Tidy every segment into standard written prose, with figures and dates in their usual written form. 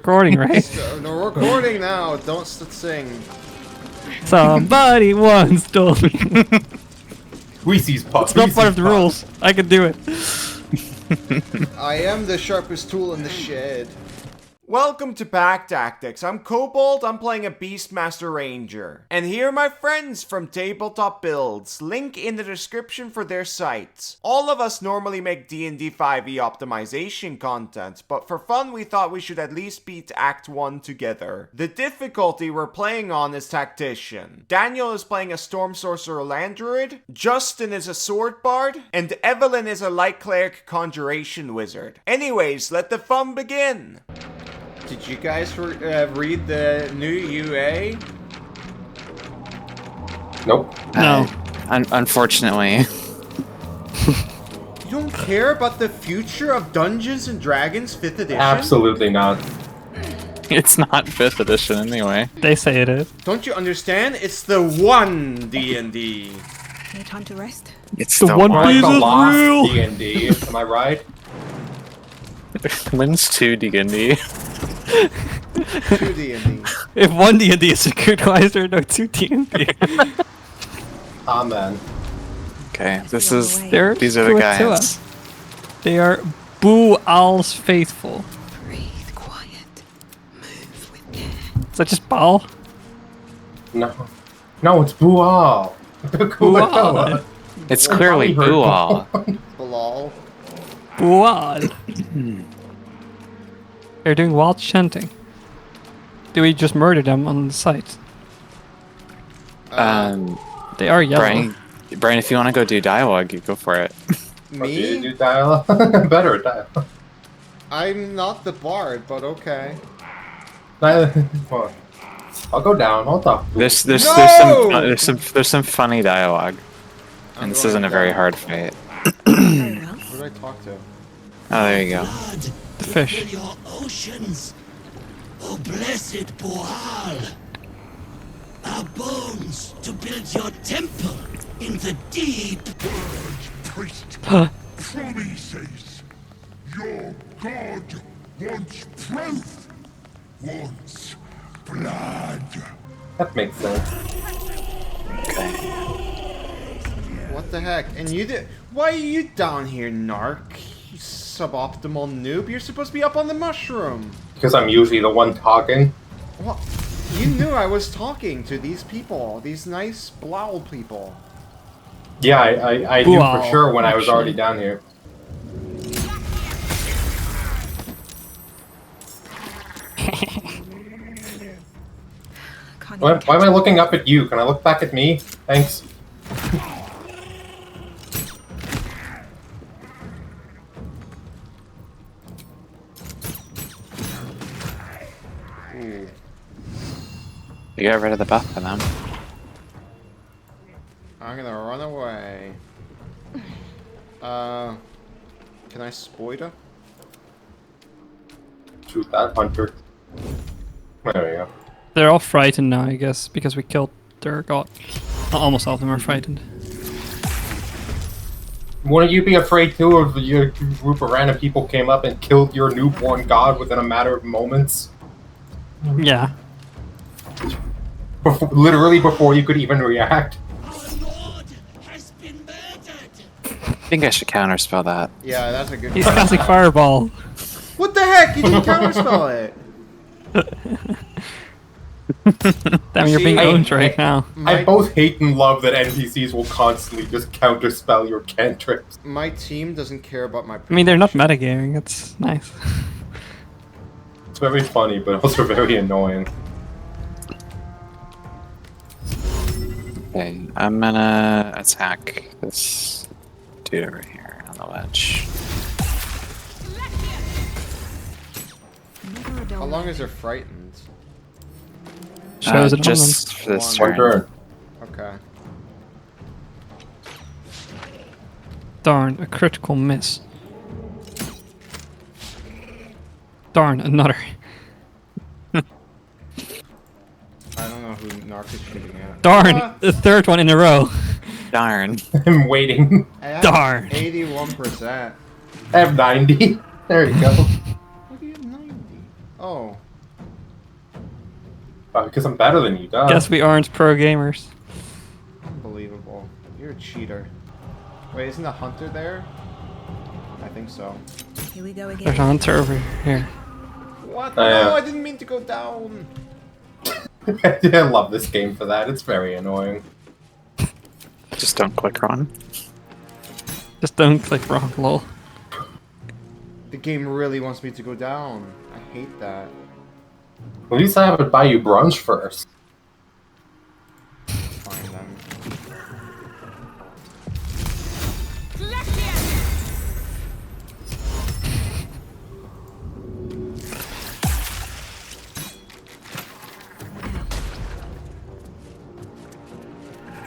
recording, right? So, no, we're recording now. Don't sing. Somebody once told me. Reese's Puffs. It's not part of the rules. I can do it. I am the sharpest tool in the shed. Welcome to Pack Tactics. I'm Kobold, I'm playing a Beastmaster Ranger. And here are my friends from Tabletop Builds. Link in the description for their sites. All of us normally make D&D 5e optimization content, but for fun we thought we should at least beat Act 1 together. The difficulty we're playing on is Tactician. Daniel is playing a Storm Sorcerer Land Druid, Justin is a Sword Bard, and Evelyn is a Light Cleric Conjuration Wizard. Anyways, let the fun begin! Did you guys read the new UA? Nope. No. Unfortunately. You don't care about the future of Dungeons and Dragons 5th edition? Absolutely not. It's not 5th edition anyway. They say it is. Don't you understand? It's the one D&D. No time to rest. It's The One Like Piece the is lost real. D&D, am I right? Wins 2 D&D. 2 D&D. If one D&D is secured, why is there no two D&D? Amen. Okay, this is. They're These are the to guys. us. They are BOOAL's faithful. Breathe quiet. Move with care. Is that just Baal? No. No, it's BOOAL. BOOAL. It's clearly BOOAL. Bilal. BOOAL. They're doing wild chanting. Do we just murder them on the site? They are yellow. Brian, if you want to go do dialogue, you go for it. Me? Do dialogue? Better at dialogue. I'm not the bard, but okay. Come on. I'll go down. I'll talk. There's No! some funny dialogue, and this isn't a very hard fight. Very well. Who do I talk to? Oh, there you go. The fish. Your oceans, O blessed BOOAL. Our bones to build your temple in the deep. Priest, promises. Your god wants proof. Wants blood. That makes sense. What the heck? And you did? Why are you down here, Narc? You suboptimal noob. You're supposed to be up on the mushroom. Because I'm usually the one talking. What? You knew I was talking to these people. These nice BOOAL people. Yeah, I knew BOOAL, for sure when I was actually. already down here. Can't Why even am I looking up at you? Can I look back at me? Thanks. Ooh. You got rid of the buff for them. I'm gonna run away. Can I spoiler? Shoot that hunter. There we go. They're all frightened now, I guess, because we killed their god. Almost all of them are frightened. Wouldn't you be afraid too if your group of random people came up and killed your newborn god within a matter of moments? Yeah. Literally before you could even react. Our lord has been murdered. I think I should counterspell that. Yeah, that's a good. He's casting Fireball. What the heck? You didn't counterspell it. Damn, you're being See, owned right now. I both hate and love that NPCs will constantly just counterspell your cantrips. My team doesn't care about my. I mean, they're not metagaming. It's nice. It's very funny, but also very annoying. Okay, I'm gonna attack this dude over here on the ledge. Never a dull How long moment. is they're frightened? Shows it on Just for this One turn. turn. Okay. Darn, a critical miss. Darn, another. I don't know who Narc is shooting at. Darn, Ah. the third one in a row. Darn. I'm waiting. I have Darn. 81%. I have 90. There you go. What do you have 90? Oh. Because I'm better than you, duh. Guess we aren't pro gamers. Unbelievable. You're a cheater. Wait, isn't the hunter there? I think so. Here we go There's again. a hunter over here. What? Oh, No, yeah. I didn't mean to go down. I love this game for that. It's very annoying. Just don't click wrong. Just don't click wrong, lol. The game really wants me to go down. I hate that. At least I have to buy you brunch first. Fine then.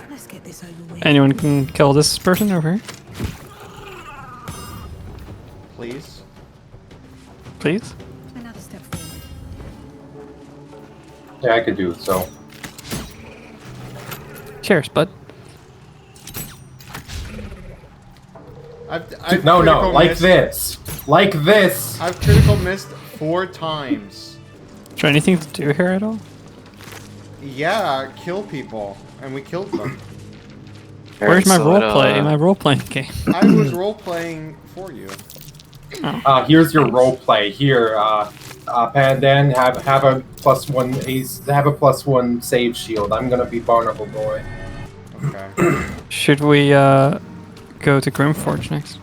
Let's get this over with. Anyone can kill this person over here, Please. please? Another step forward. Yeah, I could do so. Cheers, bud. I've No, critical like missed- this. Like this. I've critical missed 4 times. Is there anything to do here at all? Yeah, kill people. And we killed them. Where's my There's a little, roleplay? My role-playing game. I was role-playing for you. Here's your role play. Here, Pandan, have a +1 ace, have a +1 save shield. I'm gonna be Barnacle Boy. Okay. Should we go to Grimforge next?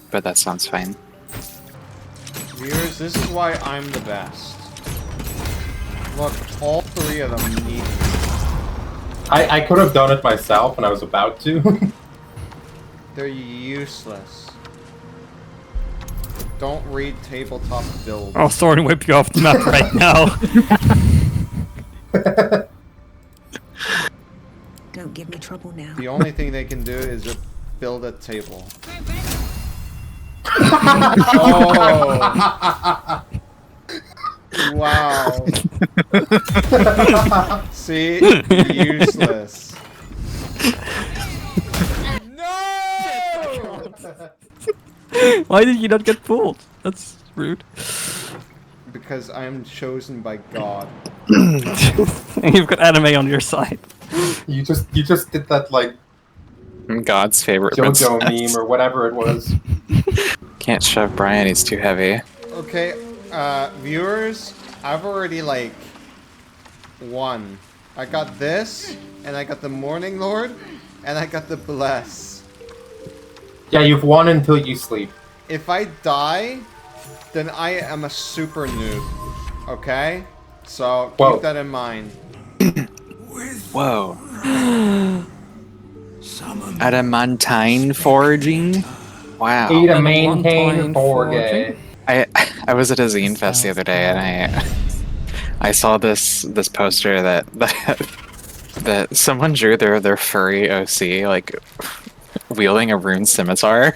But that sounds fine. Viewers, this is why I'm the best. Look, all 3 of them need me. I could have done it myself, and I was about to. They're useless. Don't read tabletop build. I'll sword and whip you off the map right now. Don't give me trouble now. The only thing they can do is just build a table. Oh! Wow. See? Useless. No! Why did you not get pulled? That's rude. Because I am chosen by God. You've got anime on your side. You just did that like God's favorite JoJo princess. meme or whatever it was. Can't shove Brian, he's too heavy. Okay, viewers, I've already, like, won. I got this, and I got the Morning Lord, and I got the Bless. Yeah, you've won until you sleep. If I die, then I am a super noob. Okay? So, Whoa. keep that in mind. Whoa. Adamantine foraging? Wow. Eat a Adamantine maintain foraging? forgay. I was at a zine fest the other day and I saw this poster that someone drew their furry OC like wielding a rune scimitar.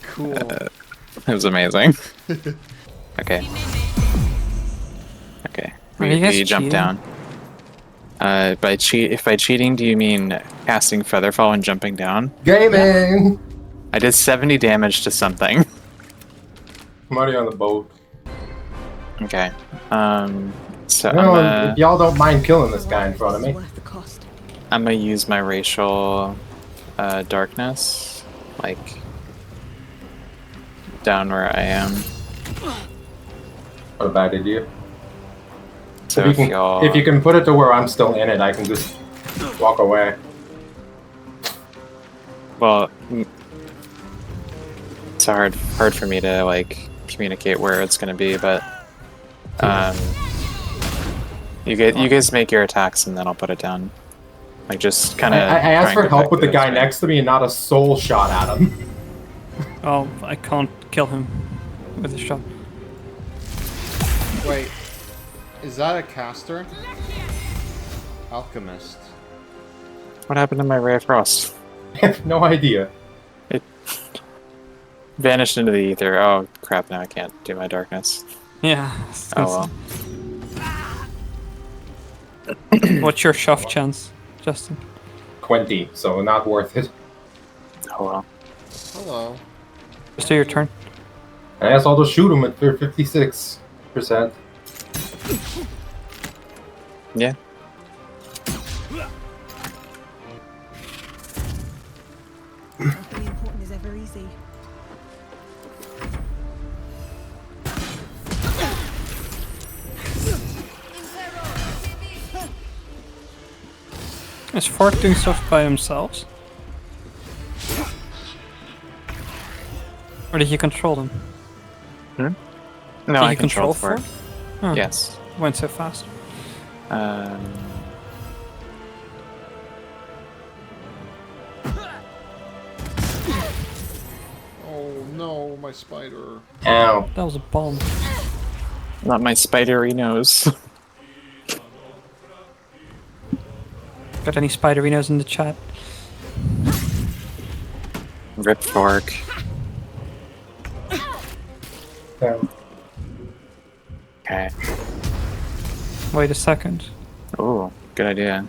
Cool. It was amazing. Okay. Okay. Are you guys We jump cheating? down. If by cheating do you mean casting Featherfall and jumping down? Gaming! I did 70 damage to something. I'm already on the boat. Okay. So No, I'm if y'all don't mind killing this guy in front of me. It's worth the cost. gonna use my racial darkness, like down where I am. What about it, you? So If you can put it to where I'm still in it, I can just walk away. well, it's hard for me to like communicate where it's gonna be, but you guys make your attacks and then I'll put it down. Like just kind of. I asked for help with the guy next to me and not a soul shot at him. Oh, I can't kill him with a shot. Wait. Is that a caster? Alchemist. What happened to my Ray of Frost? I have no idea. It vanished into the ether. Oh crap! Now I can't do my darkness. Yeah. Oh well. What's your shove chance, Justin? 20, so not worth it. Oh well. Hello. Just do your turn. I guess I'll just shoot him at 56%. Yeah. Nothing important is ever easy. Is Fork doing stuff by themselves? Or did you control them? No, Did I you control controlled Fork? Fork. Oh, Yes. went so fast. Um, Oh no, my spider. Ow. That was a bomb. not my spidery nose. Got any spiderinos in the chat? Rip Fork. Ow. Okay. Wait a second. Ooh, good idea.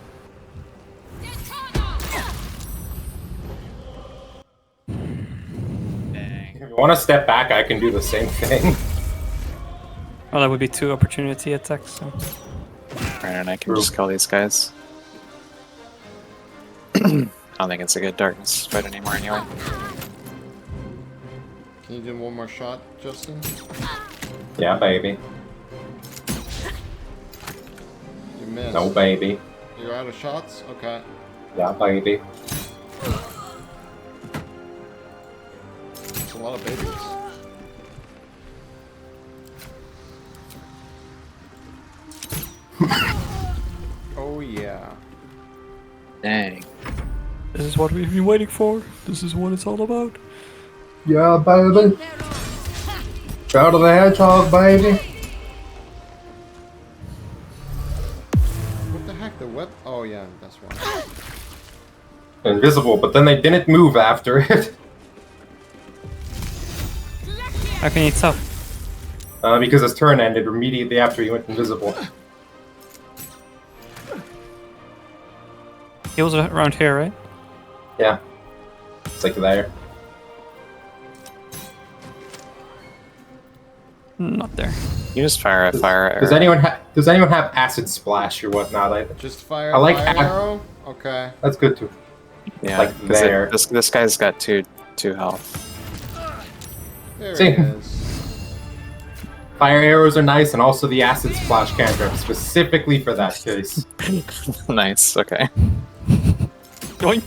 If you want to step back, I can do the same thing. Well, that would be 2 opportunity attacks. So. Right, and I can just kill these guys. I don't think it's a good darkness fight anymore anyway. Can you do one more shot, Justin? Yeah, baby. You missed. No, baby. You're out of shots? Okay. Yeah, baby. That's a lot of babies. Oh yeah. Dang. This is what we've been waiting for. This is what it's all about. Yeah, baby. Shout to the hedgehog, baby. What the heck? The web? Oh yeah, that's why. Invisible, but then they didn't move after it. How can you tell? Because his turn ended immediately after he went invisible. He was around here, right? Yeah. It's like there. Not there. You just fire a fire arrow. Does anyone have acid splash or whatnot? Just fire I like fire ac- arrow? Okay. That's good too. Yeah, like 'cause there. This guy's got two health. There See? it is. Fire arrows are nice, and also the acid splash cantrip specifically for that case. Nice. Okay. Yoink!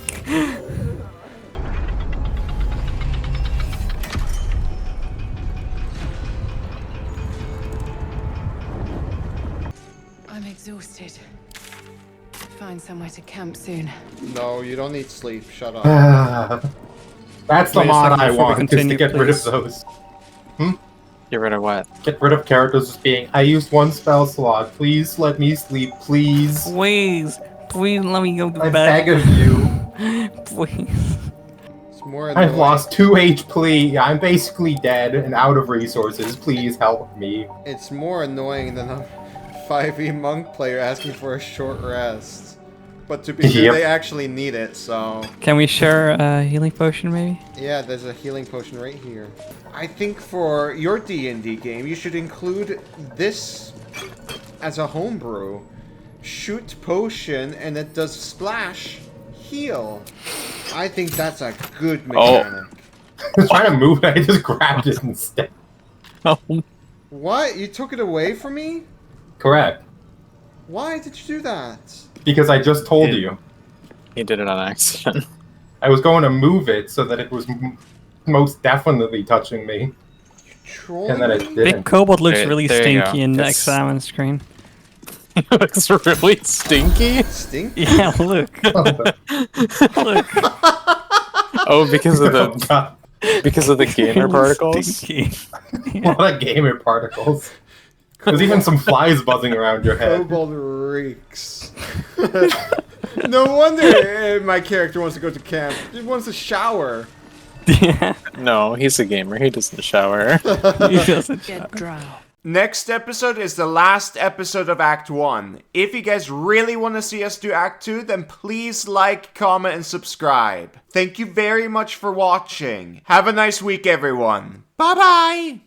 I'm exhausted. Find somewhere to camp soon. No, you don't need sleep. Shut up. That's the Wait a mod second I before we want, is to continue, get rid of please. those. Get rid of what? Get rid of characters just being, I used 1 spell slot, please let me sleep, please. Please! Please let me go to I bed. beg of you. Please. It's more I've annoying. lost 2 HP, I'm basically dead and out of resources, please help me. It's more annoying than a 5e monk player asking for a short rest. But to be fair, Yep. they actually need it, so... Can we share a healing potion, maybe? Yeah, there's a healing potion right here. I think for your D&D game, you should include this as a homebrew. Shoot potion, and it does splash, heal. I think that's a good mechanic. I was trying to move it, I just grabbed it instead. Oh. What? You took it away from me? Correct. Why did you do that? Because I just told you. He did it on accident. I was going to move it so that it was most definitely touching me, Trolling and then it me? Big didn't. Kobold looks There- really there you stinky go. in the It's- examine screen. He looks really stinky. Stinky? Yeah, look. Look. Oh, because of Oh, the God. gamer particles. Stinky. What a gamer particles. There's even some flies buzzing around your head. Kobold reeks. No wonder my character wants to go to camp. He wants to shower. Yeah. No, he's a gamer. He doesn't shower. He doesn't. Get drow. Next episode is the last episode of Act 1. If you guys really want to see us do Act 2, then please like, comment, and subscribe. Thank you very much for watching. Have a nice week, everyone. Bye-bye!